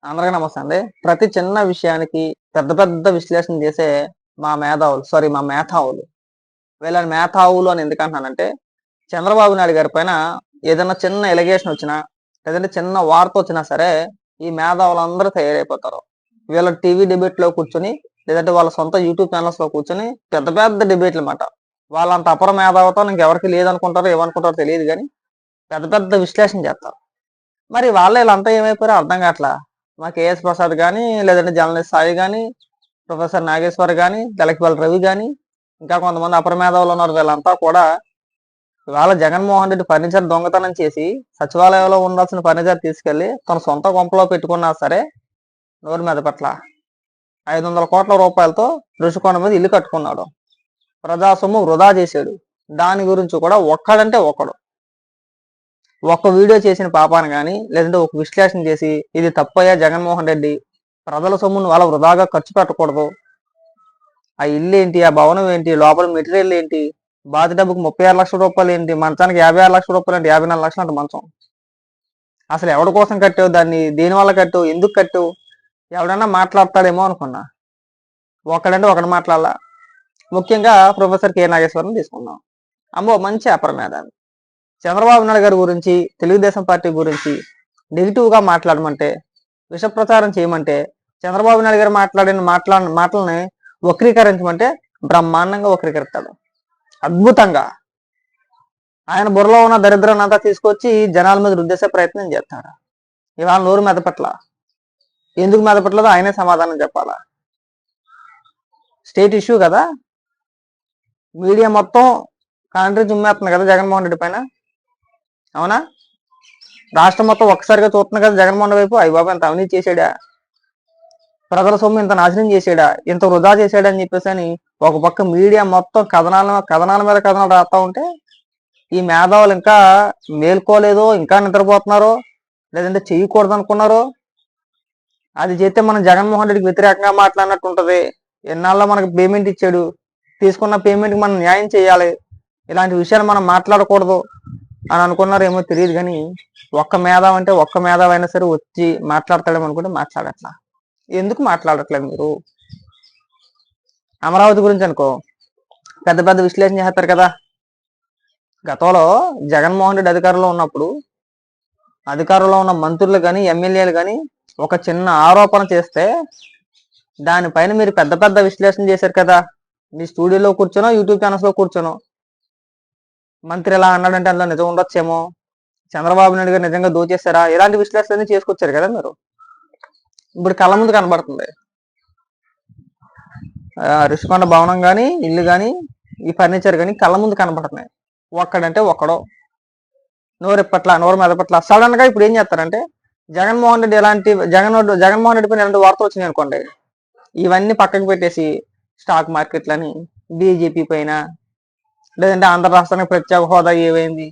అందరికీ నమస్తే అండి. ప్రతి చిన్న విషయానికి పెద్ద పెద్ద విశ్లేషణ చేసే మా మేధావులు. వీళ్ళని మేధావులు అని ఎందుకంటున్నానంటే, చంద్రబాబు నాయుడు గారి పైన ఏదైనా చిన్న ఎలిగేషన్ వచ్చినా, లేదంటే చిన్న వార్త వచ్చినా సరే, ఈ మేధావులందరూ తయారైపోతారు. వీళ్ళ టీవీ డిబేట్‌లో కూర్చొని, లేదంటే వాళ్ళ సొంత యూట్యూబ్ ఛానెల్స్‌లో కూర్చొని పెద్ద పెద్ద డిబేట్‌లన్నమాట. వాళ్ళంత అపర మేధావితనం ఇంకెవరికీ లేదనుకుంటారో, ఏమనుకుంటారో తెలీదు గానీ, పెద్ద పెద్ద విశ్లేషణ చేస్తారు. మరి వాళ్ళు ఈళ్ళంతా ఏమైపోయారో అర్థం కావట్లా. మా కేఎస్ ప్రసాద్ గాని, లేదంటే జర్నలిస్ట్ సాయి గాని, ప్రొఫెసర్ నాగేశ్వర్ గాని, తెలకపల్లి రవి గాని, ఇంకా కొంతమంది అపర మేధావులు ఉన్నారు. వీళ్ళంతా కూడా ఇవాళ జగన్మోహన్ రెడ్డి ఫర్నిచర్ దొంగతనం చేసి సచివాలయంలో ఉండాల్సిన ఫర్నిచర్ తీసుకెళ్లి తన సొంత కొంపలో పెట్టుకున్నా సరే నోరు మెదపట్ల. 500 కోట్ల రూపాయలతో రుషికొండ మీద ఇల్లు కట్టుకున్నాడు. ప్రజా సొమ్ము వృధా చేశాడు. దాని గురించి కూడా ఒక్కడంటే ఒక్కడు. ఒక్క వీడియో చేసిన పాపాన గాని, లేదంటే ఒక విశ్లేషణ చేసి ఇది తప్పయ్యా జగన్మోహన్ రెడ్డి, ప్రజల సొమ్మును వాళ్ళ వృధాగా ఖర్చు పెట్టకూడదు, ఆ ఇల్లు ఏంటి, ఆ భవనం ఏంటి, లోపల మెటీరియల్ ఏంటి, బాతి డబ్బుకు 36 లక్షల రూపాయలు ఏంటి, మంచానికి 56 లక్షల రూపాయలు ఏంటి, 54 లక్షలు అంట మంచం. అసలు ఎవరి కోసం కట్టావు దాన్ని, దేని వల్ల కట్టావు, ఎందుకు కట్టావు, ఎవడన్నా మాట్లాడతాడేమో అనుకున్నా. ఒకడంటే ఒకడు మాట్లాడాల. ముఖ్యంగా ప్రొఫెసర్ కె నాగేశ్వరం తీసుకున్నాం. అమ్మో మంచి అపరమేధావి. చంద్రబాబు నాయుడు గారి గురించి, తెలుగుదేశం పార్టీ గురించి నెగిటివ్ గా మాట్లాడమంటే, విష ప్రచారం చేయమంటే, చంద్రబాబు నాయుడు గారు మాట్లాడిన మాటలని వక్రీకరించమంటే బ్రహ్మాండంగా వక్రీకరిస్తాడు. అద్భుతంగా ఆయన బుర్రలో ఉన్న దరిద్రాన్ని అంతా తీసుకొచ్చి జనాల మీద రుద్దేసే ప్రయత్నం చేస్తాడు. ఇవాళ నోరు మెదపట్ల. ఎందుకు మెదపట్లేదో ఆయనే సమాధానం చెప్పాలా. స్టేట్ ఇష్యూ కదా, మీడియా మొత్తం కాంట్రీ చుమ్మేస్తుంది కదా జగన్మోహన్ రెడ్డి పైన. అవునా? రాష్ట్రం మొత్తం ఒక్కసారిగా చూస్తుంది కదా జగన్మోహన్ వైపు. అయ్యి బాబు ఎంత అవినీతి చేసాడా, ప్రజల సొమ్ము ఇంత నాశనం చేసాడా, ఇంత వృధా చేసాడా అని చెప్పేసి అని ఒక పక్క మీడియా మొత్తం కథనాల మీద కథనాలు రాస్తా ఉంటే, ఈ మేధావులు ఇంకా మేల్కోలేదో, ఇంకా నిద్రపోతున్నారో, లేదంటే చేయకూడదు అనుకున్నారో. అది చేస్తే మనం జగన్మోహన్ రెడ్డికి వ్యతిరేకంగా మాట్లాడినట్టు ఉంటది. ఎన్నాళ్ళలో మనకు పేమెంట్ ఇచ్చాడు, తీసుకున్న పేమెంట్కి మనం న్యాయం చేయాలి, ఇలాంటి విషయాలు మనం మాట్లాడకూడదు అని అనుకున్నారో ఏమో తెలియదు. కానీ ఒక్క మేధావి అంటే ఒక్క మేధావి అయినా సరే వచ్చి మాట్లాడతాడేమో అనుకుంటే మాట్లాడట్లా. ఎందుకు మాట్లాడట్లేదు మీరు? అమరావతి గురించి అనుకో పెద్ద పెద్ద విశ్లేషణ చేస్తారు కదా. గతంలో జగన్మోహన్ రెడ్డి అధికారంలో ఉన్న మంత్రులు కానీ, ఎమ్మెల్యేలు కానీ ఒక చిన్న ఆరోపణ చేస్తే దానిపైన మీరు పెద్ద పెద్ద విశ్లేషణ చేశారు కదా. మీ స్టూడియోలో కూర్చోనో, యూట్యూబ్ ఛానల్స్ లో కూర్చోనో, మంత్రి ఎలా అన్నాడంటే అందులో నిజం ఉండొచ్చేమో, చంద్రబాబు నాయుడు గారు నిజంగా దోచేశారా, ఇలాంటి విశ్లేషణ చేసుకొచ్చారు కదా మీరు. ఇప్పుడు కళ్ళ ముందు కనబడుతుంది. రుషికొండ భవనం కానీ, ఇల్లు కానీ, ఈ ఫర్నిచర్ కానీ కళ్ళ ముందు కనబడుతున్నాయి. ఒక్కడంటే ఒక్కడో నోరు మెదపట్ల. సడన్ గా ఇప్పుడు ఏం చేస్తారంటే, జగన్మోహన్ రెడ్డి పైన ఎలాంటి వార్తలు వచ్చినాయి అనుకోండి, ఇవన్నీ పక్కకు పెట్టేసి స్టాక్ మార్కెట్లని, బీజేపీ పైన, లేదంటే ఆంధ్ర రాష్ట్రానికి ప్రత్యేక హోదా ఏమైంది,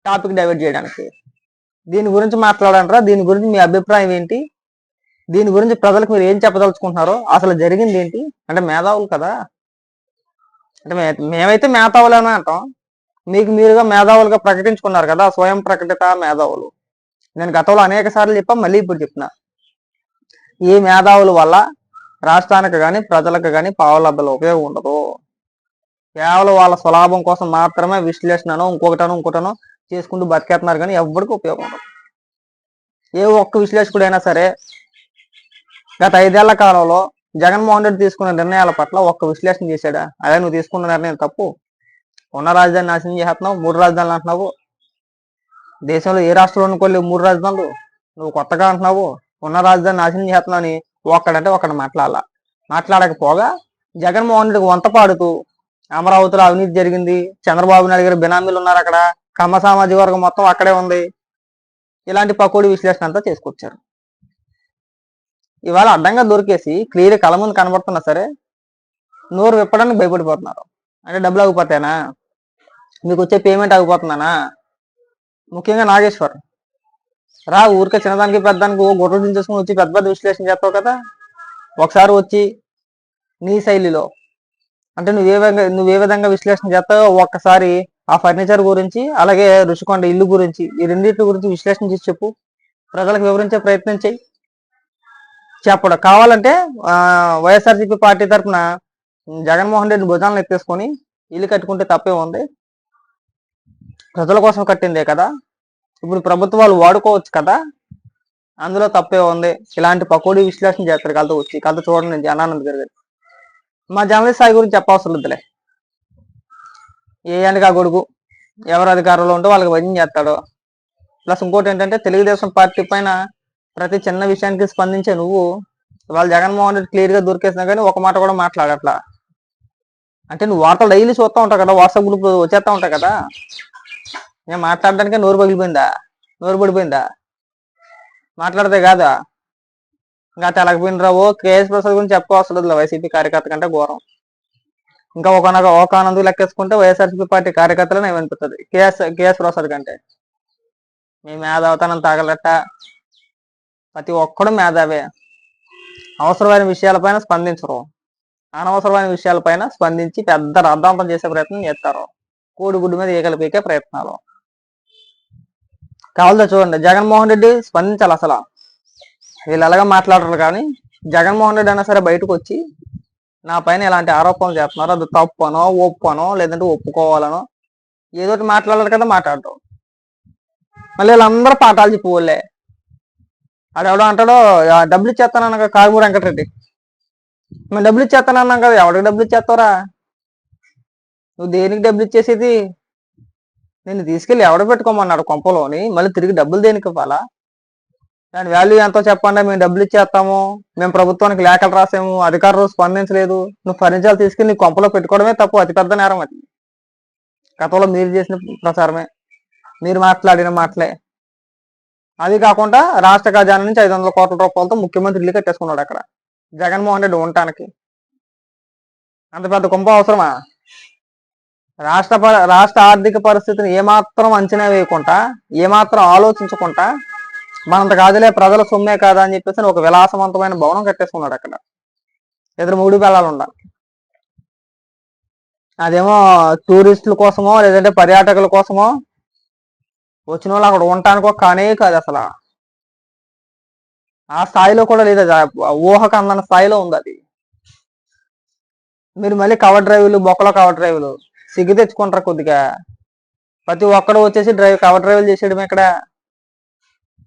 టాపిక్ డైవర్ట్ చేయడానికి, దీని గురించి మాట్లాడంటారా, దీని గురించి మీ అభిప్రాయం ఏంటి, దీని గురించి ప్రజలకు మీరు ఏం చెప్పదలుచుకుంటున్నారో, అసలు జరిగింది ఏంటి అంటే మేధావులు కదా. అంటే మేమైతే మేధావులేనా అంటాం, మీకు మీరుగా మేధావులుగా ప్రకటించుకున్నారు కదా, స్వయం ప్రకటిత మేధావులు. నేను గతంలో అనేక సార్లు చెప్పా, మళ్ళీ ఇప్పుడు చెప్తున్నా. ఈ మేధావుల వల్ల రాష్ట్రానికి కానీ, ప్రజలకు కానీ పావులబ్బల ఉపయోగం ఉండదు. కేవలం వాళ్ళ స్వలాభం కోసం మాత్రమే విశ్లేషణను ఇంకొకటనో చేసుకుంటూ బతికేస్తున్నారు, కానీ ఎవరికి ఉపయోగం ఉండదు. ఏ ఒక్క విశ్లేషకుడైనా సరే గత 5 ఏళ్ల కాలంలో జగన్మోహన్ రెడ్డి తీసుకున్న నిర్ణయాల పట్ల ఒక్క విశ్లేషణ చేశాడా? అదే నువ్వు తీసుకున్న నిర్ణయం తప్పు, ఉన్న రాజధాని నాశనం చేస్తున్నావు, 3 రాజధానులు అంటున్నావు, దేశంలో ఏ రాష్ట్రంలో అనుకోలేవు 3 రాజధానులు, నువ్వు కొత్తగా అంటున్నావు ఉన్న రాజధాని నాశనం చేస్తున్నావు అని ఒక్కడంటే ఒక్కడు మాట్లాడకపోగా జగన్మోహన్ రెడ్డికి వంత పాడుతూ అమరావతిలో అవినీతి జరిగింది, చంద్రబాబు నాయుడు గారు బినామీలు ఉన్నారు అక్కడ, కమ్మ సామాజిక వర్గం మొత్తం అక్కడే ఉంది, ఇలాంటి పకోడి విశ్లేషణ అంతా చేసుకొచ్చారు. ఇవాళ అడ్డంగా దొరికేసి క్లియర్ కళ్ళ ముందు కనబడుతున్నా సరే నోరు విప్పడానికి భయపడిపోతున్నారు. అంటే డబ్బులు ఆగిపోతాయనా, మీకు వచ్చే పేమెంట్ ఆగిపోతున్నానా? ముఖ్యంగా నాగేశ్వర్ రా, ఊరికే చిన్నదానికి పెద్దదానికి గొడవలు దించేసుకుని వచ్చి పెద్ద పెద్ద విశ్లేషణ చేస్తావు కదా. ఒకసారి వచ్చి నీ శైలిలో, అంటే నువ్వే విధంగా విశ్లేషణ చేస్తావో ఒక్కసారి ఆ ఫర్నిచర్ గురించి, అలాగే రుషికొండ ఇల్లు గురించి, ఈ రెండింటి గురించి విశ్లేషణ చేసి చెప్పు, ప్రజలకు వివరించే ప్రయత్నం చేయి. చెప్పడం కావాలంటే వైఎస్ఆర్సీపీ పార్టీ తరఫున జగన్మోహన్ రెడ్డి భుజాలను ఎత్తేసుకొని ఇల్లు కట్టుకుంటే తప్పే ఉంది. ప్రజల కోసం కట్టిందే కదా, ఇప్పుడు ప్రభుత్వాలు వాడుకోవచ్చు కదా, అందులో తప్పే ఉంది. ఇలాంటి పకోడీ విశ్లేషణ చేస్తారు కలతో వచ్చి కలతో చూడండి. నేను జనానంద్ గారు మా జర్నలిస్ట్ స్థాయి గురించి చెప్పవసరం లేదులే. ఏ ఎండగా గొడుగు ఎవరు అధికారంలో ఉంటే వాళ్ళకి వైద్యం చేస్తాడు. ప్లస్ ఇంకోటి ఏంటంటే తెలుగుదేశం పార్టీ పైన ప్రతి చిన్న విషయానికి స్పందించే నువ్వు వాళ్ళు జగన్మోహన్ రెడ్డి క్లియర్ గా దొరికేసినా కానీ ఒక మాట కూడా మాట్లాడట్లా. అంటే నువ్వు వార్తలు డైలీ చూస్తూ ఉంటావు కదా, వాట్సాప్ గ్రూప్ వచ్చేస్తా ఉంటావు కదా, నేను మాట్లాడడానికే నోరు పగిలిపోయిందా, నోరు పడిపోయిందా, మాట్లాడితే కాదా. ఇంకా తెలకపోయినరావు కేఎస్ ప్రసాద్ గురించి చెప్పవసరం లేదు, వైసీపీ కార్యకర్త కంటే ఘోరం. ఇంకా ఒకనందుకు లెక్కేసుకుంటే వైఎస్ఆర్సీపీ పార్టీ కార్యకర్తలను ఏమనిపిస్తుంది కేఎస్ ప్రసాద్ కంటే. మీ మేధావతనం తాగలట, ప్రతి ఒక్కడు మేధావే. అవసరమైన విషయాలపైన స్పందించరు, అనవసరమైన విషయాలపైన స్పందించి పెద్ద రద్దాంతం చేసే ప్రయత్నం చేస్తారు. కోడిగుడ్డు మీద ఈగలు పీకే ప్రయత్నాలు. కావాలో చూడండి, జగన్మోహన్ రెడ్డి స్పందించాలి. అసలు వీళ్ళు ఎలాగా మాట్లాడరు కానీ జగన్మోహన్ రెడ్డి అయినా సరే బయటకు వచ్చి నా పైన ఇలాంటి ఆరోపణలు చేస్తున్నారు, అది తప్పనో ఒప్పనో లేదంటే ఒప్పుకోవాలనో ఏదోటి మాట్లాడాలి కదా, మాట్లాడటం. మళ్ళీ వీళ్ళందరూ పాఠాలు చెప్పుకోలే. అది ఎవడో అంటాడో డబ్బులు ఇచ్చేస్తానన్నా కారుమూరి వెంకటరెడ్డి, మేము డబ్బులు ఇచ్చేస్తానన్నాం కదా, ఎవడికి డబ్బులు ఇచ్చేస్తావురా, నువ్వు దేనికి డబ్బులు ఇచ్చేసేది, నేను తీసుకెళ్ళి ఎవడ పెట్టుకోమన్నాడు కొంపలోని, మళ్ళీ తిరిగి డబ్బులు దేనికి ఇవ్వాలా, దాని వాల్యూ ఎంతో చెప్పండి, మేము డబ్బులు ఇచ్చేస్తాము, మేము ప్రభుత్వానికి లేఖలు రాసాము, అధికారులు స్పందించలేదు, నువ్వు ఫర్నిచర్లు తీసుకెళ్ళి నీ కొంపలో పెట్టుకోవడమే తప్పు, అతిపెద్ద నేరం అది. గతంలో మీరు చేసిన ప్రచారమే, మీరు మాట్లాడిన మాటలే. అది కాకుండా రాష్ట్ర ఖజానా నుంచి 500 కోట్ల రూపాయలతో ముఖ్యమంత్రి ఇల్లు కట్టేసుకున్నాడు అక్కడ జగన్మోహన్ రెడ్డి ఉండటానికి. అంత పెద్ద కొంప అవసరమా? రాష్ట్ర ఆర్థిక పరిస్థితిని ఏమాత్రం అంచనా వేయకుండా, ఏమాత్రం ఆలోచించకుండా, మనంత కాదులే ప్రజల సొమ్మే కాదా అని చెప్పేసి ఒక విలాసవంతమైన భవనం కట్టేసుకున్నాడు అక్కడ, ఎదురు 3 బెల్లాలు ఉండ. అదేమో టూరిస్టుల కోసమో లేదంటే పర్యాటకుల కోసమో వచ్చిన వాళ్ళు అక్కడ ఉండటానికో కానే కాదు. అసలు ఆ స్థాయిలో కూడా లేదు, ఊహకు అందని స్థాయిలో ఉంది అది. మీరు మళ్ళీ కవర్ డ్రైవ్లు, బొక్కలో కవర్ డ్రైవ్లు సిగ్గు తెచ్చుకుంటారు కొద్దిగా. ప్రతి ఒక్కడు వచ్చేసి కవర్ డ్రైవ్లు చేసేయడం ఇక్కడ.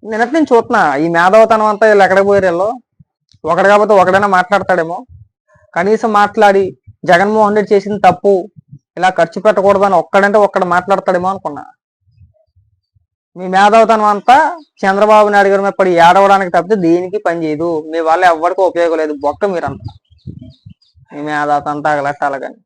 నిన్నటి నుంచి చూస్తున్నా ఈ మేధావతనం అంతా వీళ్ళు ఎక్కడికి పోయారు. ఒకడు కాకపోతే ఒకడైనా మాట్లాడతాడేమో, కనీసం మాట్లాడి జగన్మోహన్ రెడ్డి చేసింది తప్పు, ఇలా ఖర్చు పెట్టకూడదు అని ఒక్కడంటే ఒక్కడ మాట్లాడతాడేమో అనుకున్నా. మీ మేధావతనం అంతా చంద్రబాబు నాయుడు గారి మీద పడి ఏడవడానికి తప్పితే దేనికి పని చేయదు. మీ వల్ల ఎవరికి ఉపయోగం లేదు, బొక్క మీరంతా. మీ మేధావతనం తాగలట్టాలి కానీ